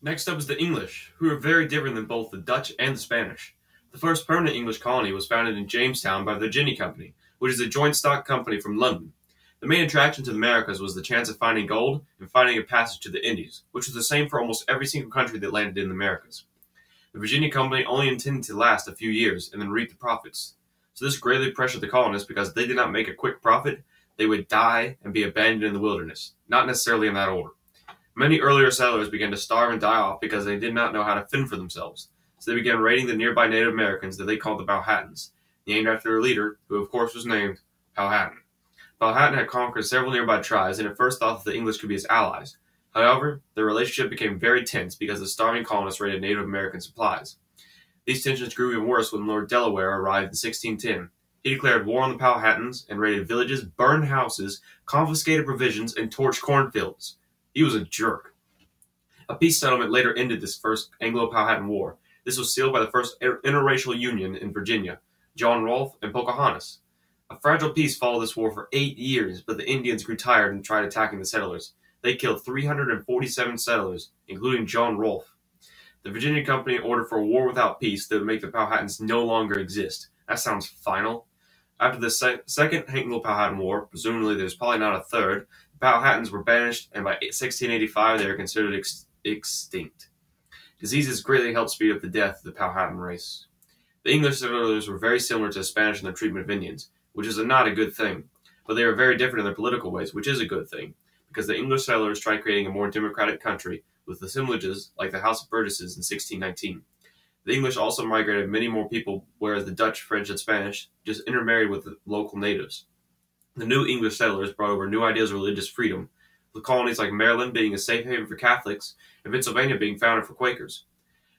Next up is the English, who are very different than both the Dutch and the Spanish. The first permanent English colony was founded in Jamestown by the Virginia Company, which is a joint stock company from London. The main attraction to the Americas was the chance of finding gold and finding a passage to the Indies, which was the same for almost every single country that landed in the Americas. The Virginia Company only intended to last a few years and then reap the profits. So this greatly pressured the colonists because if they did not make a quick profit, they would die and be abandoned in the wilderness, not necessarily in that order. Many earlier settlers began to starve and die off because they did not know how to fend for themselves, so they began raiding the nearby Native Americans that they called the Powhatans, named after their leader, who of course was named Powhatan. Powhatan had conquered several nearby tribes and at first thought that the English could be his allies. However, their relationship became very tense because the starving colonists raided Native American supplies. These tensions grew even worse when Lord Delaware arrived in 1610. He declared war on the Powhatans and raided villages, burned houses, confiscated provisions, and torched cornfields. He was a jerk. A peace settlement later ended this first Anglo-Powhatan war. This was sealed by the first interracial union in Virginia, John Rolfe and Pocahontas. A fragile peace followed this war for 8 years, but the Indians grew tired and tried attacking the settlers. They killed 347 settlers, including John Rolfe. The Virginia Company ordered for a war without peace that would make the Powhatans no longer exist. That sounds final. After the second Anglo-Powhatan War, presumably there's probably not a third, the Powhatans were banished, and by 1685 they were considered extinct. Diseases greatly helped speed up the death of the Powhatan race. The English settlers were very similar to the Spanish in their treatment of Indians, which is not a good thing, but they were very different in their political ways, which is a good thing, because the English settlers tried creating a more democratic country with assemblages like the House of Burgesses in 1619. The English also migrated many more people, whereas the Dutch, French, and Spanish just intermarried with the local natives. The new English settlers brought over new ideas of religious freedom, with colonies like Maryland being a safe haven for Catholics and Pennsylvania being founded for Quakers.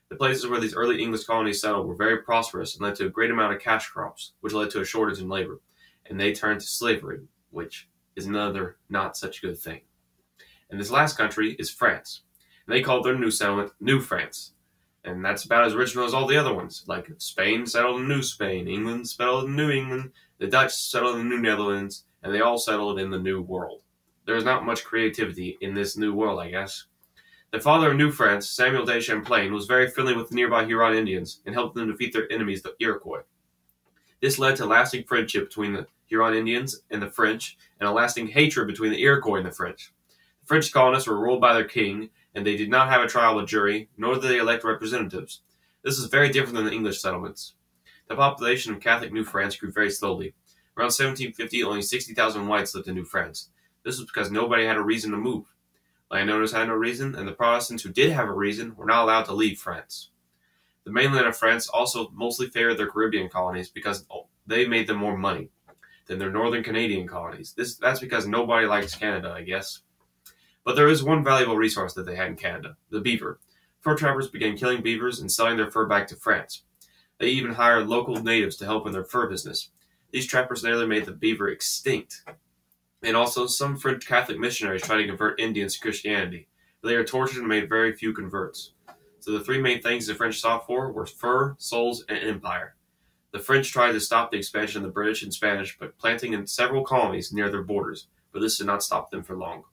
The places where these early English colonies settled were very prosperous and led to a great amount of cash crops, which led to a shortage in labor, and they turned to slavery, which is another not such good thing. And this last country is France. And they called their new settlement New France. And that's about as original as all the other ones. Like Spain settled in New Spain, England settled in New England, the Dutch settled in the New Netherlands, and they all settled in the New World. There is not much creativity in this New World, I guess. The father of New France, Samuel de Champlain, was very friendly with the nearby Huron Indians and helped them defeat their enemies, the Iroquois. This led to lasting friendship between the Huron Indians and the French, and a lasting hatred between the Iroquois and the French. The French colonists were ruled by their king, and they did not have a trial with jury, nor did they elect representatives. This is very different than the English settlements. The population of Catholic New France grew very slowly. Around 1750, only 60,000 whites lived in New France. This was because nobody had a reason to move. Landowners had no reason, and the Protestants who did have a reason were not allowed to leave France. The mainland of France also mostly favored their Caribbean colonies because they made them more money than their northern Canadian colonies. That's because nobody likes Canada, I guess. But there is one valuable resource that they had in Canada, the beaver. Fur trappers began killing beavers and selling their fur back to France. They even hired local natives to help in their fur business. These trappers nearly made the beaver extinct. And also, some French Catholic missionaries tried to convert Indians to Christianity, but they were tortured and made very few converts. So the three main things the French sought for were fur, souls, and empire. The French tried to stop the expansion of the British and Spanish by planting in several colonies near their borders, but this did not stop them for long.